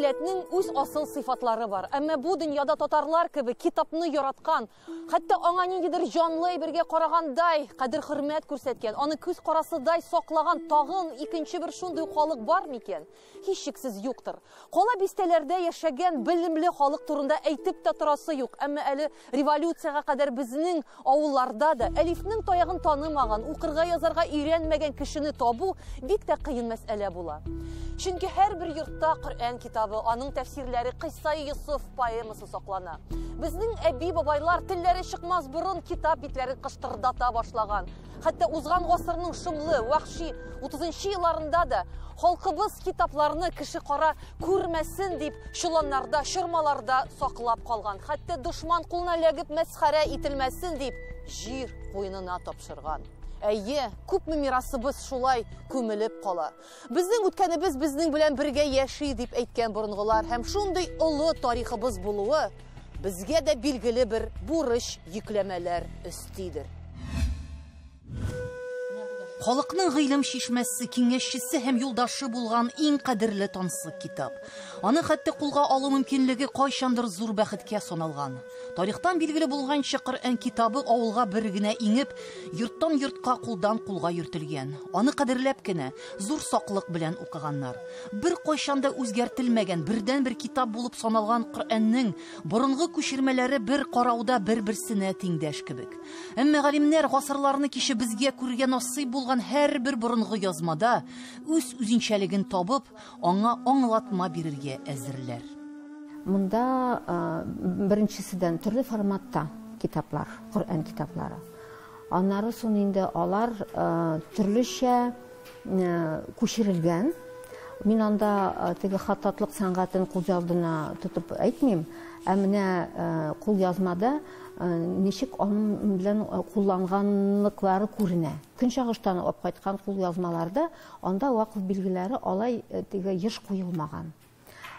милләтнең үз асыл сыйфатлары бар. Әмма бу дөньяда татарлар кебек китапны яраткан, хәтта аңа ниндидер җанлы бергә карагандай кадер-хөрмәт күрсәткән, аны күз карасыдай саклаган тагын икенче бер шундый халык бар микән? Һичшиксез юктыр. Кала бистәләрдә яшәгән белемле халык турында әйтеп тә торасы юк. Әмма әле революцияга кадәр безнең авылларда да әлифнең таягын танымаган, укырга язарга өйрәнмәгән кешене табу бик тә кыен мәсьәлә була. Чөнки һәрбер йортта Коръән китабы, аның тәфсирләре, Кыйса-и Йосыф поэмасы саклана. Безнең әби-бабайлар телләре чыкмас борын китап битләрен кыштырдата башлаган. Хәтта узган гасырның шомлы, вахши 30нчы елларында да халкыбыз китапларны кеше кара күрмәсен дип чоланнарда, чормаларда саклап калган. Хәтта дошман кулына ләгеп мәсхәрә ителмәсен дип җир куенына тапшырган. Әйе, күпме мирасыбыз шулай күмелеп кала. Безнең үткәнебез безнең белән бергә яши дип әйткән борынгылар һәм шундый олы тарихыбыз булуы безгә дә билгеле бер бурыч йөкләмәләр өстидер. Халыкның гыйлем шишмәсе, киңәшчесе һәм юлдашы булган иң кадерле тансык китап. Аны хәтта кулга алу мөмкинлеге кайчандыр зур бәхеткә саналган. Тарихтан билгеле булганча Коръән китабы авылга бер генә иңеп, йорттан йортка кулдан кулга йөртелгән. Аны кадерләп кенә, зур саклык белән укыганнар. Бер кайчанда үзгәртелмәгән, бердән-бер китап булып саналган Коръәннең борынгы күчермәләре бер карауда бер-берсенә тиңдәш кебек. Әмма галимнәр гасырларны кичә безгә күргән насыйп булган һәрбер борынгы язмада үз үзенчәлеген табып, аңа аңлатма бирергә әзерләр. Монда беренчесидән төрле форматта китаплар, Коръән китаплары. Аннары соң инде алар төрлечә күчерелгән. Мин анда теге хаттатлык сәнгатен кулъязмада тотып әйтмим, ә менә кулъязмада ничек аның белән кулланганлыклары күренә. Көнчыгыштан алып кайткан кулъязмаларда анда вакыт билгеләре алай теге еш куелмаган.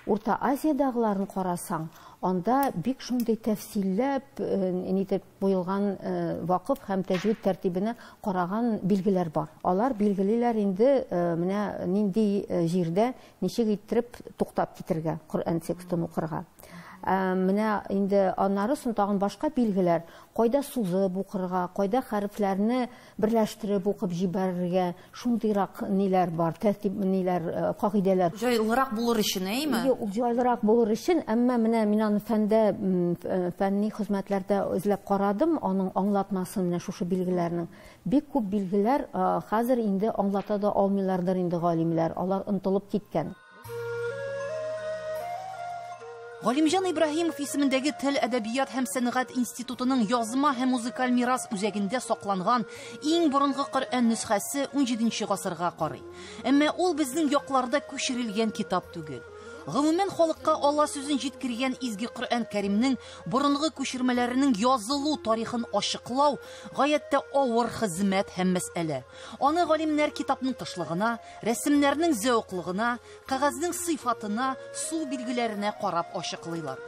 Урта Азиядагыларын карасаң, анда бик шундый тәфсилләп нитеп куелган вакыф һәм тәҗвид тәртибенә караган билгеләр бар. Алар билгелиләр инде менә нинди җирдә ничек иттереп туктап китергә Коръән текстын укырга. Менә инде аннары соң тагын башка билгеләр, кайда сузып укырга, кайда хәрефләрне берләштереп укып җибәрергә, шундыйрак ниләр бар, тәртип ниләр, кагыйдәләр. Җайлырак булыр өчен, әйме? Юк, җайлырак булыр өчен, әмма менә мин аны фәнни хезмәтләрдә эзләп карадым, аның аңлатмасын менә шушы билгеләрнең. Бик күп билгеләр хәзер инде аңлата да алмыйлардыр инде галимләр, алар онытылып киткән. Галимҗан Ибраһимов исемендәге Тел, әдәбият һәм сәнгать институтының язма һәм музыкаль мирас үзәгендә сакланган иң борынгы Коръән нөсхәсе 17нче гасырга карый. Әмма ул безнең якларда күчерелгән китап түгел. Гомумән халыкка Алла сүзен җиткергән изге Коръән Кәримнең борынгы күчермәләренең язылу тарихын ачыклау гаятә авыр хезмәт һәм мәсьәлә. Аны галимнәр китапның тышлыгына, рәсемнәрнең зәвыклыгына, кагазның сыйфатына, су билгеләренә карап ачыклыйлар.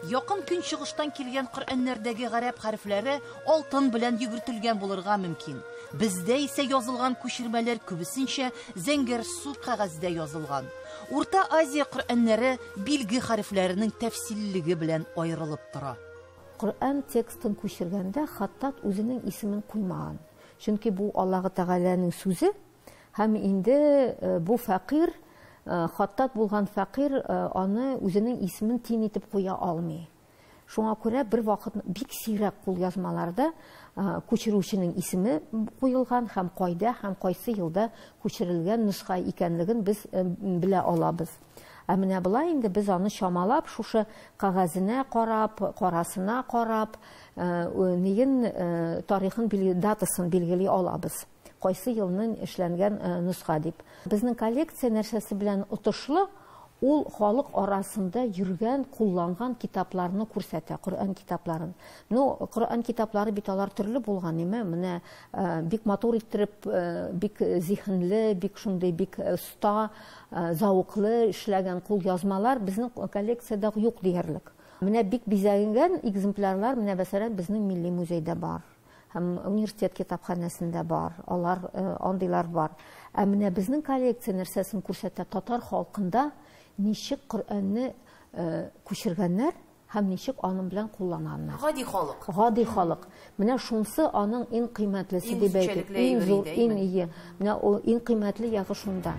Якын көнчыгыштан килгән Коръәннәрдәге гарәп хәрефләре алтын белән йөгертелгән булырга мөмкин. Бездә исә язылган күчермәләр күбесенчә зәңгәр су кагазда язылган. Урта Азия Коръәннәре билге хәрефләренең тәфсиллеге белән аерылып тора. Коръән текстын күчергәндә Хаттат үзенең исемен куймаган. Чөнки бу Аллаһ Тәгаләнең сүзе һәм инде бу фәкыйрь, Хаттат булган фәкыйрь аны үзенең исемен тиң итеп куя алмый. Шуңа күрә бер вакыт бик сирәк кулъязмаларда күчерүченең исеме куелган һәм кайда һәм кайсы елда күчерелгән нөсхә икәнлеген без белә алабыз. Ә менә болай инде без аны чамалап, шушы кагазына карап, карасына карап, тарихын датасын билгели алабыз. Кайсы елның эшләнгән нөсхә дип. Безнең коллекция нәрсәсе белән отышлы, ул халык арасында йөргән, кулланган китапларны күрсәтә, Коръән китапларын. Коръән китаплары бит алар төрле булган, ниме? Менә бик матур иттереп, бик зиһенле, бик шундый бик оста, зауыклы эшләгән кулъязмалар безнең коллекциядә юк диярлек. Менә бик бизәгән экземплярлар менә мәсәлән безнең милли музейда бар. Һәм университет китапханәсендә бар. Алар андыйлар бар. Ә менә безнең коллекция нәрсәсен күрсәтә татар халкында ничек Коръәнне күчергәннәр һәм ничек аның белән кулланганнар. Гади халык. Гади халык. Менә шунсы аның иң кыйммәтлесе дип әйтик. Иң зур, иң ие. Менә ул иң кыйммәтле ягы шунда.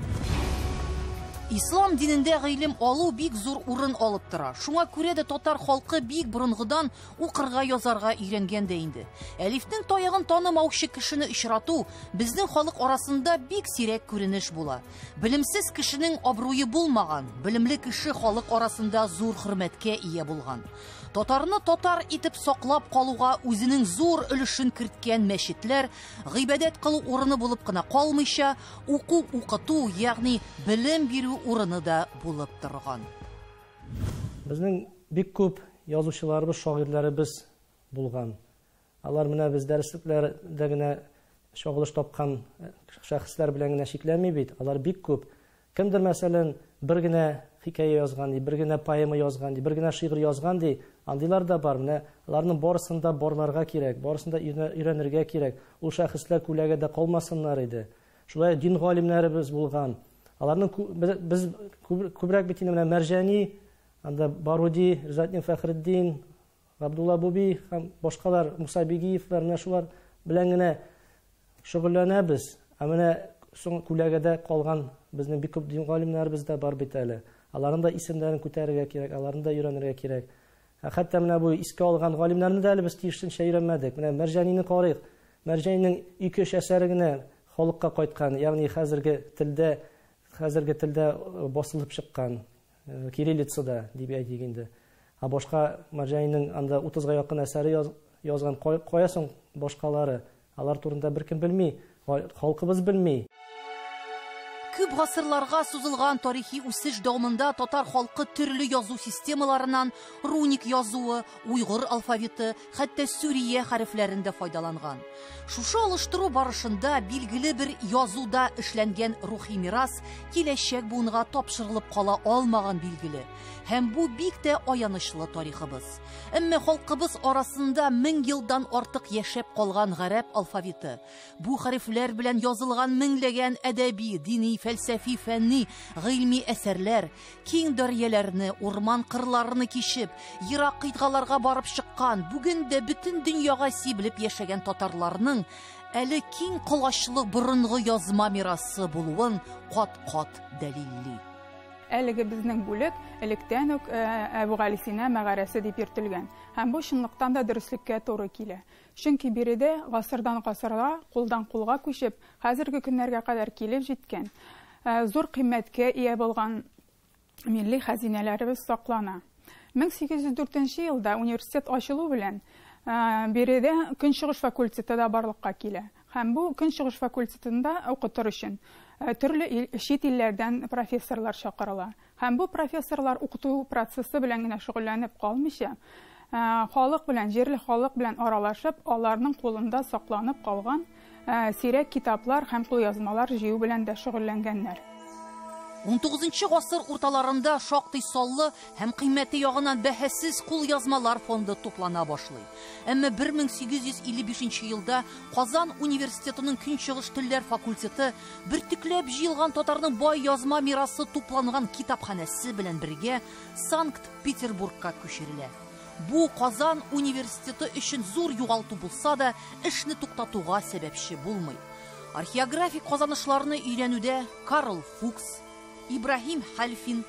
Ислам динендә гыйлем алу бик зур урын алып тора. Шуңа күрә дә татар халкы бик борынгыдан укырга, язарга өйрәнгән дә инде. Әлифнең таягын танымаучы кешене очрату безнең халык арасында бик сирәк күренеш була. Белемсез кешенең абруе булмаган, белемле кеше халык арасында зур хөрмәткә ия булган. Татарны татар итеп саклап калуга үзенең зур өлешен керткән мәчетләр гыйбадәт кылу урыны булып кына калмыйча, укыту, ягъни белем бирү урыны да булып торган. Безнең бик күп язучыларыбыз, шагыйрьләребез булган. Алар менә без дәреслектәрдә генә шагылыш тапкан шәхесләр белән генә шикләнми бит. Алар бик күп. Кемдер мәсәлән бер генә хикәя язган, бер генә поэма язган, бер генә шигырь язган ди. Андыйлар да бар. Менә аларның барысында барларга кирәк, барысында өйрәнергә кирәк. Ул шәхесләр күләгәдә калмасыннар иде. Шулай дин галимнәребез булган. Аларның без күбрәк бит инде менә Мәрҗани, анда Баруди, Ризатдин Фәхретдин, Габдулла Буби һәм башкалар, Муса Бигиевлар, менә шулар белән генә шөгыльләнәбез. Ә менә соң күләгәдә калган безнең бик күп дин галимнәребез дә бар бит әле. Аларның да исемнәрен күтәрергә кирәк, аларның да өйрәнергә кирәк. Хәтта менә бу искә алган галимнәрне дә әле без тиешенчә өйрәнмәдек. Менә Мәрҗанине карыйк. Мәрҗаниның 2-3 әсәре генә халыкка кайткан, ягъни хәзерге телдә басылып чыккан, кириллицада дип әйтик инде. Башка Мәрҗаниның анда 30-га якын әсәре язган, кая соң башкалары? Алар турында беркем белми, халкыбыз белми. Күп гасырларга сузылган тарихи үсеш дәвамында татар халкы төрле язу системаларынан руник язуы, уйгыр алфавиты, хәтта Сүрия хәрефләрендә файдаланган. Шушы алыштыру барышында билгеле бер язуда эшләнгән рухи мирас киләчәк буынга тапшырылып кала алмаган билгеле. Һәм бу бик тә аянычлы тарихыбыз. Әмма халкыбыз арасында 1000 елдан артык яшәп калган гарәп алфавиты, бу хәрефләр белән язылган меңләгән әдәби, дини, фәлсәфи, фәнни, гыйльми әсәрләр, киң дәрьяларны, урман кырларını кишеп, ерак кыйтгаларга барып чыккан, бүген дә бөтен дөньяга сибелеп яшәгән татарларның әле киң колачлы борынгы язма мирасы булуын кат-кат дәлилли. Әлеге безнең бүлек электән үк Әбүгалисина мәгарәсе дип йөртелгән. Һәм бу чынлыктан да дөреслеккә туры килә. Чөнки биредә гасырдан гасырга, кулдан кулга күчеп, хәзерге көннәргә кадәр килеп җиткән, зур кыйммәткә ия булган милли хәзинәләребез саклана. 1804 елда университет ачылу белән биредә Көнчыгыш факультеты да барлыкка килә. Һәм бу Көнчыгыш факультетында укытыр өчен төрле чит илләрдән профессорлар чакырыла. Һәм бу профессорлар укыту процессы белән генә шөгыльләнеп калмыйча, халык белән, җирле халык белән аралашып, аларның кулында сакланып калган сирәк китаплар һәм кулъязмалар җыю белән дә шөгыльләнгәннәр. 19-нчы гасыр урталарында шактый саллы һәм кыйммәте ягыннан бәһәссез кулъязмалар фонды туплана башлый. Әмма 1855 елда Казан университетының Көнчыгыш телләр факультеты бертөкләп җыелган татарның бай язма мирасы тупланган китапханәсе белән бергә Санкт-Петербургка күчерелә. Бу Казан университеты өчен зур югалту булса да, эшне туктатуга сәбәпче булмый. Археографик казанышларны өйрәнүдә Карл Фукс, Ибрахим Хальфин,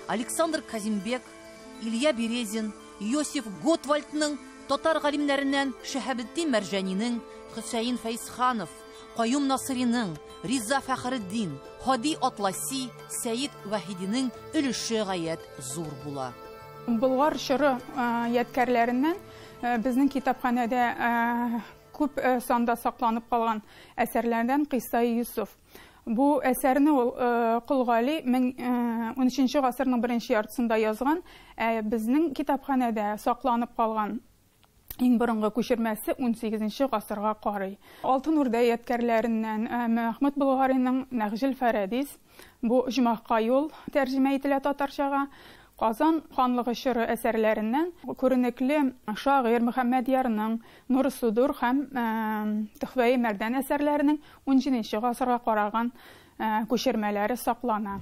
Александр Казимбек, Илья Березин, Йосиф Готвальдның, татар галимнәреннән Шәһәбетдин Мәрҗанинең, Хөсәйин Фәйсханов, Каюм Насыриның, Риза Фәхретдин, Хади Атласи, Сәйид Вахидинең өлеше гаять зур була. Болгар чоры ядкәрләреннән безнең китапханәдә күп санда сакланып калган әсәрләрдән Кыйсай Юсуф. Бу әсәрне ул Кулгали 13-нче гасырның 1-нче яртысында язган, безнең китапханәдә сакланып калган иң борынгы күчермәсе 18-нче гасырга карый. Алтын Урда ядкәрләреннән Мәхмүд Болгариның Нәгъҗел Фәрәдис, бу Җомака юл тәрҗемә ителә татарчага. Казан ханлыгы чоры әсәрләреннән күренекле шагыйрь Мөхәммәд Ярның Нур Судур һәм Төхфә-и Мәрдан әсәрләренең 17-нче гасырга караган күчермәләре саклана.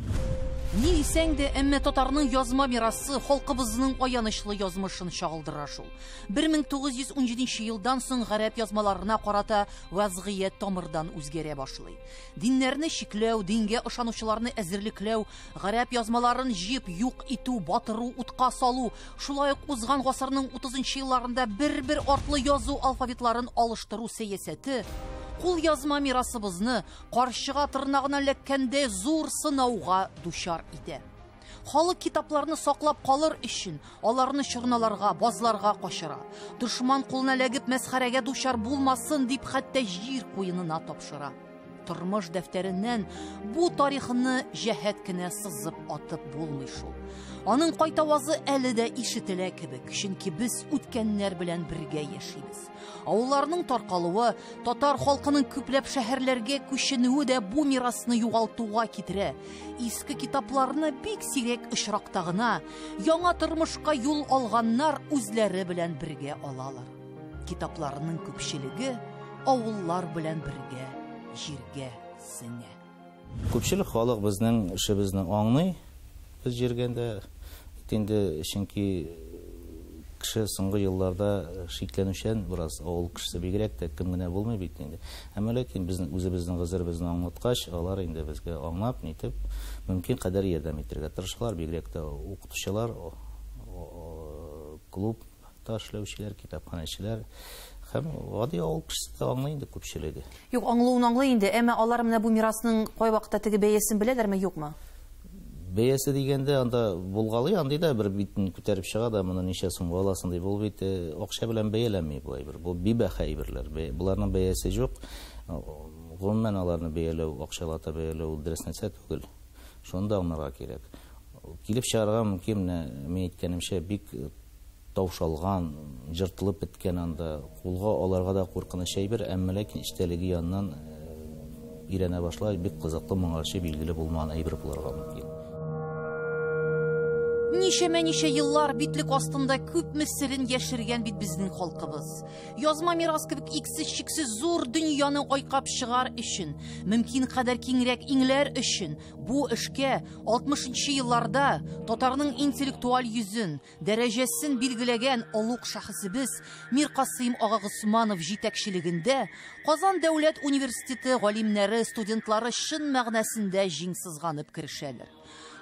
Ни дисәң дә, әмма татарның язма мирасы халкыбызның аянычлы язмышын чагылдыра шул. 1917 елдан соң гарәп язмаларына карата вазгыять тамырдан үзгәрә башлый. Диннәрне чикләү, дингә ышанучыларны әзерлекләү, гарәп язмаларын җыеп юк итү, батыру, утка салу, шулай ук узган гасырның 30 елларында бер-бер артлы язу алфавитларын алыштыру сәясәте кул язма мирасыбызны каршыга тырнагына ләккәндә зур сынауга дучар итә. Халык китапларны саклап калыр өчен аларны чорналарга, базларга качыра. Душман кулына ләгеп мәсхәрәгә дучар булмасын дип хәтта җир куенына тапшыра. Тормыш дәфтәреннән бу тарихны җәһәт кенә сызып атып булмый шул. Аның кайтавазы әле дә ишетелә кебек, чөнки без үткәннәр белән бергә яшибез. Авылларның таркалуы, татар халкының күпләп шәһәрләргә күченүе дә бу мирасны югалтуга китерә. Иске китапларны бик сирәк очракта гына яңа тормышка юл алганнар үзләре белән бергә алалар. Китапларның күпчелеге авыллар белән бергә җиргә сеңә. Күпчелек халык безнең эшебезне аңлый. Biz җиргәндә инде чөнки кеше соңгы елларда шикләнүчән бераз авыл кешесе бигрәк тә кем генә булмый бит инде. Әмма ләкин безнең үзебезнең гызырыбызны аңлаткач, алар инде безгә аңлап, нитеп, мөмкин кадәр ярдәм итәргә тырышалар, бигрәк тә укытучылар, клубта эшләүчеләр, китапханәчеләр һәм гади авыл кешесе аңлый инде күпчелеге. Юк, аңлуын аңлый инде, әмма алар менә бу мирасның кай вакытта теге бәясен беләләрме, юкмы? Бәясе дигәндә анда булгалый, андый да бер битен күтәреп чыга да, моны ничә сумга аласың дип, ул бит акча белән бәяләнми бу әйбер. Бу бибәһә әйберләр. Буларның бәясе юк. Гомумән аларны бәяләү, акчалата бәяләү дөрес нәрсә түгел. Шунда аңларга кирәк. Килеп чыгарга мөмкин, мен әйткәнемчә, бик таушалган, җыртылып беткән анда, кулга аларга да куркыныч әйбер, әмма ләкин иштәлеге яннан ирәнә башлай, бик кызыклы, моңарчы билгеле булмаган әйбер булырга мөмкин. Ничә еллар битлек астында күпме серен яшергән бит безнең халкыбыз. Язма мирас кебек иксез-чиксез зур дөньяны айкап чыгар өчен, мөмкин кадәр киңрәк иңләр өчен бу эшкә 60нчы елларда татарның интеллектуаль йөзен, дәрәҗәсен билгеләгән олуг шәхесебез Мир Касыйм ага Госманов җитәкчелегендә Казан дәүләт университеты галимнәре, студентлары чын мәгънәсендә җиңсызганып керешәләр.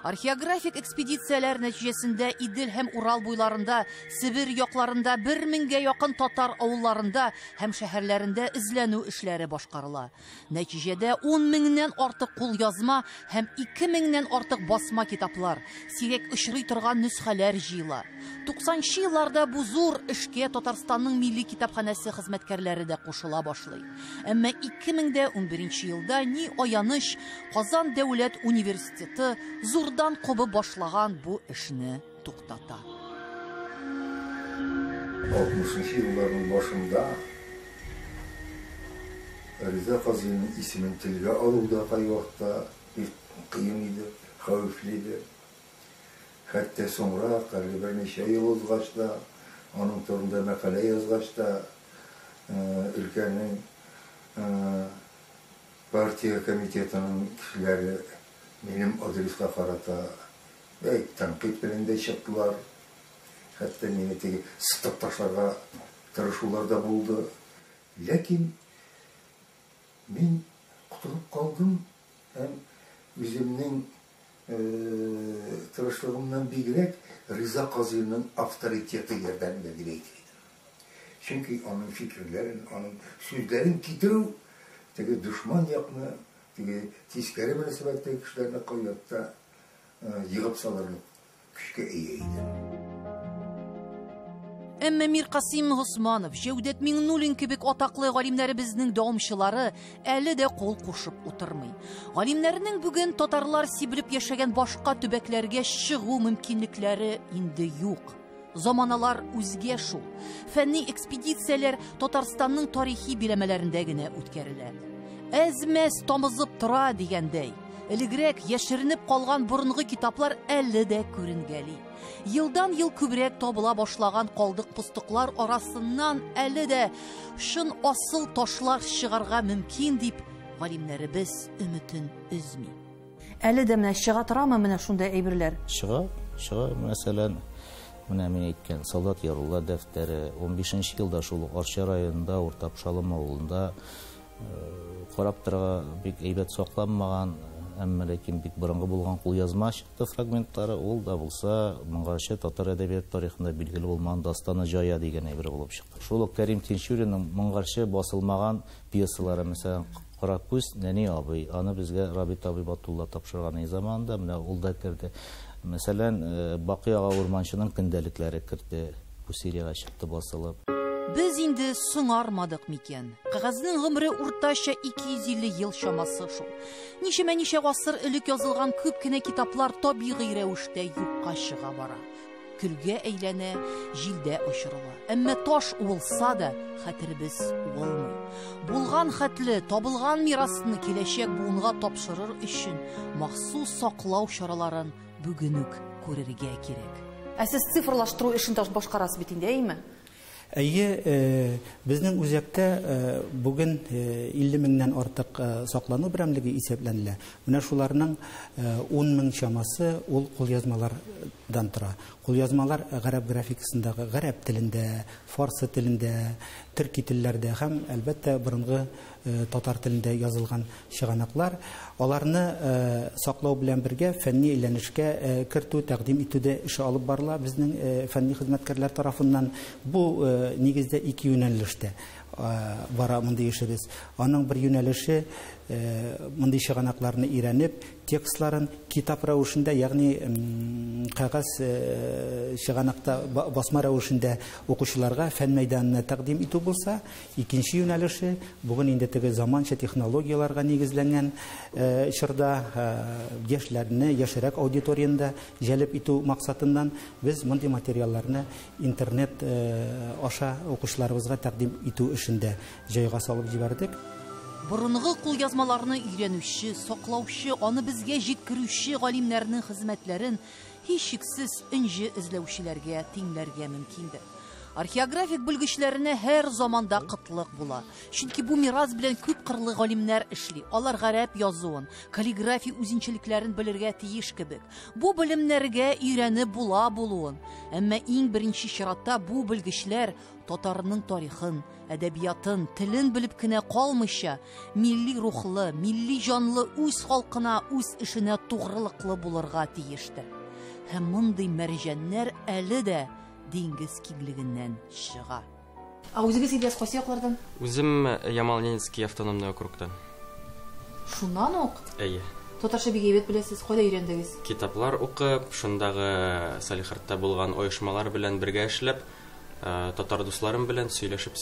Археографик экспедицияләр нәтиҗәсендә Идел һәм Урал буйларында, Сибир якларында 1000-гә якын татар авылларында һәм шәһәрләрендә эзләнү эшләре башкарыла. Нәтиҗәдә 10 меңнән артык кулъязма һәм 2000-нән артык басма китаплар, сирәк очрый торган нөсхәләр җыела. 90нчы елларда бу зур эшкә Татарстанның милли китапханәсе хезмәткәрләре дә кушыла башлый. Әмма 2011 елда ни аяныч, Казан дәүләт университеты зурдан кубы башлаган бу эшне туктата. 60нчы елларның башында Риза Казыйның исемен телгә алуда кайвакта кыен иде, хәвефле иде. Хәтта соңра, әле берничә ел узгач та, аның турында мәкалә язгач та, өлкәнең партия комитетының кешеләре минем адреска карата тәнкыйть белән дә чыктылар. Хәтта мине теге сытып ташларга тырышулар да булды. Ләкин мин кутылып калдым һәм үземнең тырышлыгымнан бигрәк Риза Казыйның авторитеты ярдәмендә дип әйтәләр. Чөнки аның фикерләрен, аның сүзләрен китерү теге душман якны, теге тискәре мөнәсәбәттәге кешеләрне кыятта йыгып салырлык көчкә ия иде. Әмма Мир Касыйм Госманов, Җәүдәт Миңнуллин кебек атаклы галимнәребезнең дәвамчылары әле дә кул кушып утырмый. Галимнәрнең бүген татарлар сибелеп яшәгән башка төбәкләргә чыгу мөмкинлекләре инде юк. Заманалар үзгә шул. Фәнни экспедицияләр Татарстанның тарихи биләмәләрендә генә үткәрелә. Әзмәс тамызып тора дигәндәй, элегрәк яшеренеп калган борынгы китаплар әле дә күренгәли. Йылдан ел күбрәк табыла башлаган калдык-пустыклар арасыннан әле дә шын асыл ташлар чыгарга мөмкин дип галимнәребез өметен өзми. Әле дә менә чыга торамы менә шундай әйберләр? Чыга, мәсәлән, менә мин әйткән солдат ярулла дәфтәре 15-нче елда шул Арча районында, Уртап Шалым авылында карап торырга бик әйбәт сакланмаган, әмма ләкин бик борынгы булган кулъязма чыкты фрагментлары, ул да булса моңарчы татар әдәбият тарихында билгеле булмаган Дастаны Жая дигән әйбер булып чыкты. Шул ук Кәрим Тинчуринның моңарчы басылмаган пьесалары, мәсәлән, Каракүз Нәни абый, аны безгә Рабит абый Батулла тапшырган заманда, менә ул да керде. Мәсәлән, Бакый ага Урманчының көндәлекләре керде, бу серияга чыкты басылып. Без инде соңармадык микән? Кәгазьнең гомере уртача 250 ел чамасы шул. Ничә гасыр элек язылган күп кенә китаплар табигый рәвештә юкка чыга бара. Көлгә әйләнә, җилдә очырыла. Әмма таш улса да хәтеребез улмый. Булган хәтле, табылган мирасны киләчәк буынга тапшырыр өчен махсус саклау чараларын бүген үк күрергә кирәк. Ә сез цифрлаштыру эшен башкарасыз бит инде, әйме? Әйе, безнең үзәктә бүген 50 меңнән артык саклану берәмлеге исәпләнелә. Менә шуларның 10 мең чамасы ул кулъязмалардан тора. Кулъязмалар гарәп графикасындагы гарәп телендә, фарсы телендә, төрки телләрдә һәм әлбәттә борынгы татар телендә язылган чыганаклар. Аларны саклау белән бергә фәнни әйләнешкә кертү, тәкъдим итүдә эше алып барыла безнең фәнни хезмәткәрләр тарафыннан. Бу нигездә 2 юнәлештә бара мондый эшебез. Аның бер юнәлеше мондый чыганакларны өйрәнеп, текстларын китап рәвешендә, ягъни кагаз чыганакта басма рәвешендә укучыларга фән мәйданына тәкъдим итү булса, икенче юнәлеше бүген инде теге заманча технологияларга нигезләнгән чорда яшьләрне, яшьрәк аудиторияны җәлеп итү максатыннан без мондый материалларны интернет аша укучыларыбызга тәкъдим итү эшендә җайга салып җибәрдек. Борынгы кулъязмаларны өйрәнүче, саклаучы, аны безгә җиткерүче галимнәрнең хезмәтләрен һичшиксез инҗе эзләүчеләргә тиңләргә мөмкиндер. Археографик белгечләренә һәр заманда кытлык була. Чөнки бу мирас белән күп кырлы галимнәр эшли. Алар гарәп язуын, каллиграфия үзенчәлекләрен белергә тиеш кебек. Бу белемнәргә өйрәнеп була булуын. Әмма иң беренче чиратта бу белгечләр татарның тарихын, әдәбиятын, телен белеп кенә калмыйча, милли рухлы, милли җанлы үз халкына, үз эшенә тугрылыклы булырга тиештер. Һәм мондый мәрҗәннәр әле дә диңгез киңлегеннән чыга. Үзегез идәс кайсы яклардан? Үзем Ямал-Ненецкий автономный округтан. Шуннан ук? Әйе. Татарча бик әйбәт беләсез, кайда өйрәндегез? Китаплар укып, шундагы Салихардта булган оешмалар белән бергә эшләп, татар дусларым белән сөйләшеп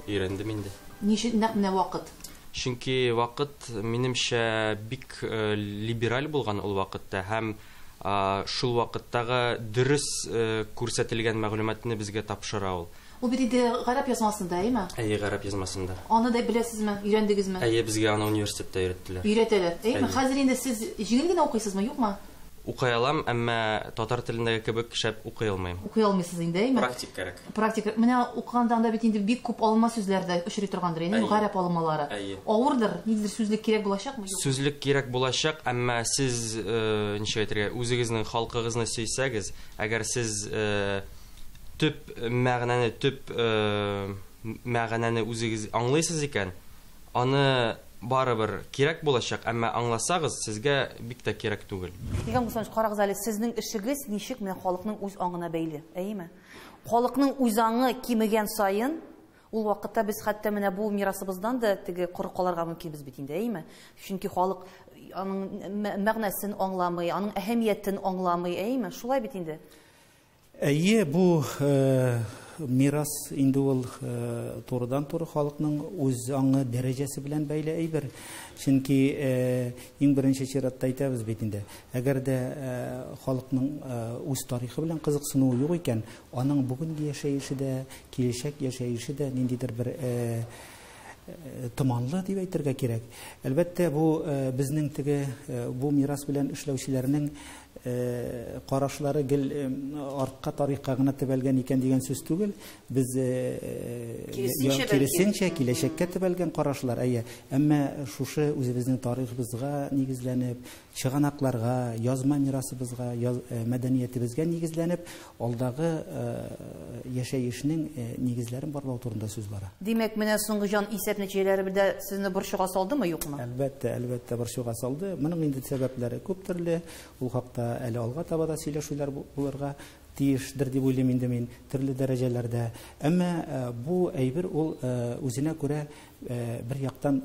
өйрәндем инде. Нәкъ вакыт? Чөнки вакыт минемчә бик либераль булган ул вакытта һәм шул вакыттагы дөрес күрсәтелгән мәгълүматны безгә тапшыра ул. Ул бит инде гарәп язмасында, әйме? Әйе, гарәп язмасында. Аны да беләсезме, өйрәндегезме? Әйе, безгә аны университетта өйрәттеләр. Өйрәтәләр. Әйме, хәзер инде сез җиңел генә укыйсызмы, юкмы? Укый алам, әмма татар телендәге кебек шәп укый алмыйм. Укый алмыйсыз инде, әйме? Практик кирәк. Практика. Менә укыганда анда бит инде бик күп алма сүзләрдә очрый торгандыр, инде гарәп алмалары. Авырдыр, нидер сүзлек кирәк булачакмы? Сүзлек кирәк булачак, әмма сез ничә әйтергә, үзегезнең халкыгызны сөйсәгез, әгәр сез төп мәгънәне үзегез аңлыйсыз икән, аны барыбер кирәк булачак, әмма аңласагыз, сезгә бик тә кирәк түгел. Дигән булсаң, карагыз әле, сезнең эшегез ничек менә халыкның үз аңына бәйле, әйеме? Халыкның үз аңы кимегән сайын, ул вакытта без хәтта менә бу мирасыбыздан да теге коры калырга мөмкинбез бит инде, әйеме? Чөнки халык аның мәгънәсен аңламый, аның әһәмиятен аңламый, әйеме? Шулай бит инде. Әйе, бу мирас инде ул турыдан-туры халыкның үз аңы дәрәҗәсе белән бәйле әйбер. Чөнки иң беренче чиратта әйтәбез бит инде, әгәр дә халыкның үз тарихы белән кызыксынуы юк икән, аның бүгенге яшәеше дә, киләчәк яшәеше дә ниндидер бер томанлы дип әйтергә кирәк. Әлбәттә, бу безнең бу мирас белән эшләүчеләрнең карашлары гел артка тарихка гына төбәлгән икән дигән сүз түгел. Без киресенчә киләчәккә төбәлгән карашлар. Әмма шушы үзебезнең тарихыбызга нигезләнеп, чыганакларга, язма мирасыбызга, мәдәниятебезгә нигезләнеп, алдагы яшәешнең нигезләрен барлау турында сүз бара. Димәк, менә соңгы җан исәп нәтиҗәләре дә сезне борчуга салдымы, юкмы? Әлбәттә борчуга салды. Моның инде сәбәпләре күп төрле. Ул хакта әле алга таба да сөйләшүләр булырга тиештер дип уйлыйм инде мин, төрле дәрәҗәләрдә. Әмма бу әйбер ул үзенә күрә бер яктан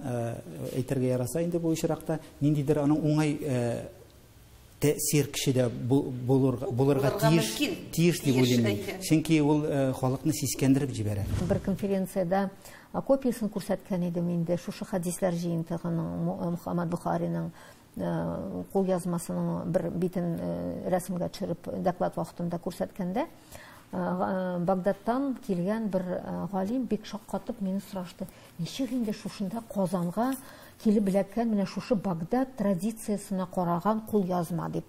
әйтергә яраса инде бу очракта ниндидер аның уңай тәэсир кешедә булырга тиеш дип уйлыйм. Чөнки ул халыкны сискәндереп җибәрә. Бер конференцияда копиясын күрсәткән идем инде шушы хадисләр җыентыгының Мөхәммәд Бухариның кулъязмасының бер битен рәсемгә төшереп доклад вакытында күрсәткәндә Багдадтан килгән бер галим бик шаккатып мине сорашты. Ничек инде шушында Казанга килеп беләккән менә шушы Багдад традициясенә караган кулъязма дип.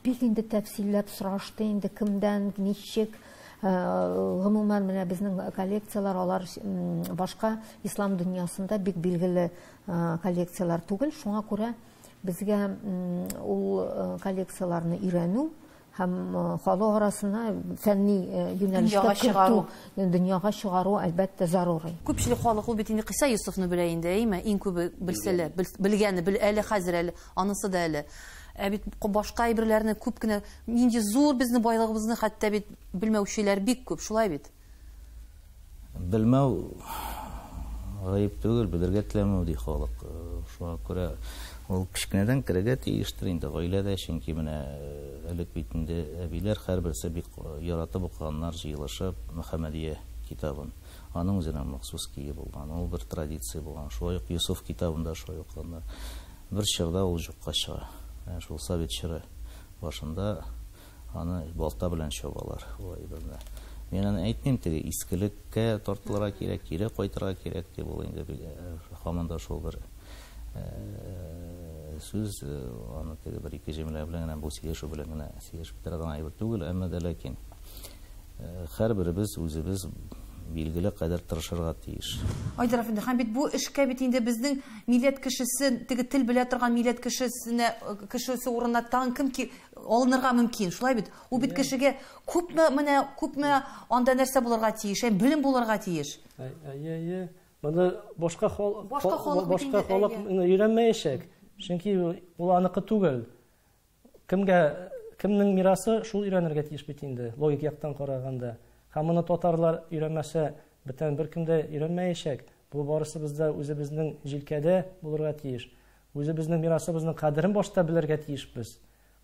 Бик инде тәфсилләп сорашты инде кемдән, ничек. Гомумән менә безнең коллекциялар алар башка ислам дөньясында бик билгеле коллекциялар түгел. Шуңа күрә безгә ул коллекцияларны өйрәнү һәм халык арасына фәнни юнәлештә чыгару, дөньяга чыгару әлбәттә зарури. Күпчелек халык ул бит инде Кыйса Юсуфны белә инде, әйме? Иң күбе белсәләр, белгәне әле хәзер әле, анысы да әле. Бит башка әйберләрне күп кенә, нинди зур безнең байлыгыбызны хәтта бит белмәүчеләр бик күп, шулай бит. Белмәү гаеп түгел, белергә теләмәү ди халык. Шуңа күрә ул кичкенәдән керергә тиештер инде гаиләдә, чөнки менә элек бит инде әбиләр һәрберсе бик яратып укыганнар җыелышып Мөхәммәдия китабын. Аның үзенә махсус кие булган, ул бер традиция булган. Шулай ук Юсуф китабында шулай укыганнар. Бер чорда ул юкка чыга. Шул Совет чоры башында аны балта белән чабалар. Мен аны әйтмим, теге искелеккә тартылырга кирәк, кире кайтырга кирәк дип ул инде һаманда шул бер сүз, аны теге бер ике җөмлә белән генә бу сөйләшү белән генә сөйләшеп торган әйбер түгел, әмма дә ләкин һәрберебез үзебез билгеле кадәр тырышырга тиеш. Айдар әфәнде, һәм бит бу эшкә бит инде безнең милләт кешесе, теге тел белә торган милләт кешесе урынына тагын кем ки алынырга мөмкин, шулай бит. Ул бит кешегә күпме анда нәрсә булырга тиеш, белем булырга тиеш. Моны башка халык өйрәнмәячәк. Чөнки ул аныкы түгел. Кемнең мирасы шул өйрәнергә тиеш бит инде, логик яктан караганда. Һәм моны татарлар өйрәнмәсә, бөтен беркем дә өйрәнмәячәк. Бу барысы бездә үзебезнең җилкәдә булырга тиеш. Үзебезнең мирасыбызның кадерен башта белергә тиешбез.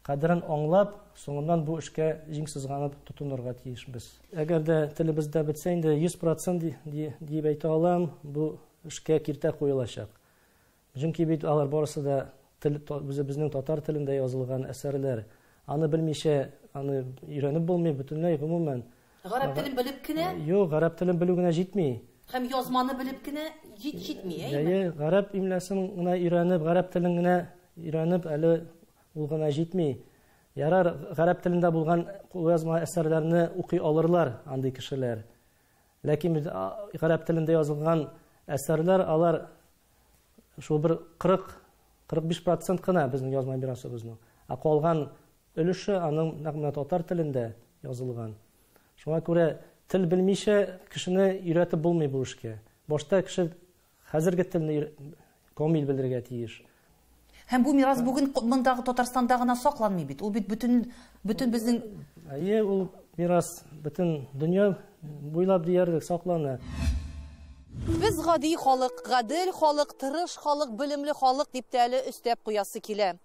Кадерен аңлап, соңыннан бу эшкә җиңсезганып тотынырга тиешбез. Әгәр дә телебездә бетсә инде 100% дип әйтә алам, бу эшкә киртә куелачак. Чөнки бит алар барысы да үзебезнең татар телендә язылган әсәрләр. Аны белмичә, аны өйрәнеп булмый бөтенләй гомумән. Гарәп телен белеп кенә? Юк, гарәп телен белү генә җитми. Һәм язманы белеп кенә җитми, гарәп имләсен генә өйрәнеп, гарәп телен генә өйрәнеп, әле ул гына җитми. Ярар, гарәп телендә булган язма әсәрләрне укый алырлар андый кешеләр. Ләкин гарәп телендә язылган әсәрләр, алар шул бер 40-45% кына безнең язма мирасыбызның. Калган өлеше аның нәкъ татар телендә язылган. Шуңа күрә тел белмичә кешене өйрәтеп булмый бу эшкә. Башта кеше хәзерге телне камил белергә тиеш. Һәм бу мирас бүген мондагы Татарстанда гына сакланмый бит. Ул бит бөтен безнең ул мирас бөтен дөнья буйлап диярлек саклана. Без гади халык, гадел халык, тырыш халык, белемле халык дип тә әле өстәп куясы килә.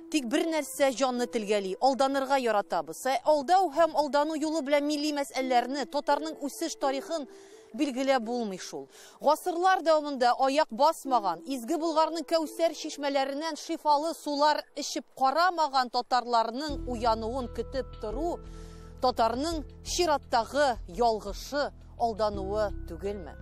Тик бер нәрсә җанны телгәли, алданырга яратабыз. Алдау һәм алдану юлы белән милли мәсьәләләрне, татарның үсеш тарихын билгеләп булмый шул. Гасырлар дәвамында аяк басмаган, изге Булгарның Кәүсәр чишмәләреннән шифалы сулар эчеп карамаган татарларның уянуын көтеп тору, татарның чираттагы ялгышы, алдануы түгелме?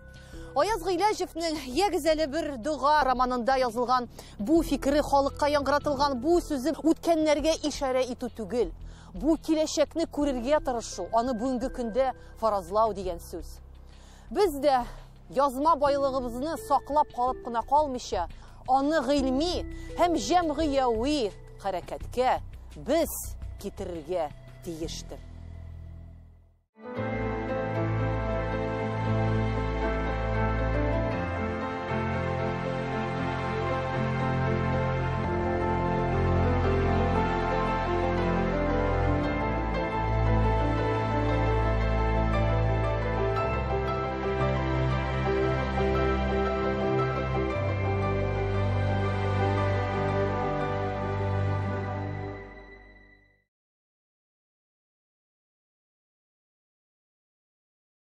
Аяз Гыйләҗевнең «Ягезәле бер дуга» романында язылган бу фикере халыкка яңгыратылган бу сүзе үткәннәргә ишарә итү түгел. Бу киләчәкне күрергә тырышу, аны бүгенге көндә фаразлау дигән сүз. Без дә язма байлыгыбызны саклап калып кына калмыйча, аны гыйльми һәм җәмгыяви хәрәкәткә без китерергә тиештер.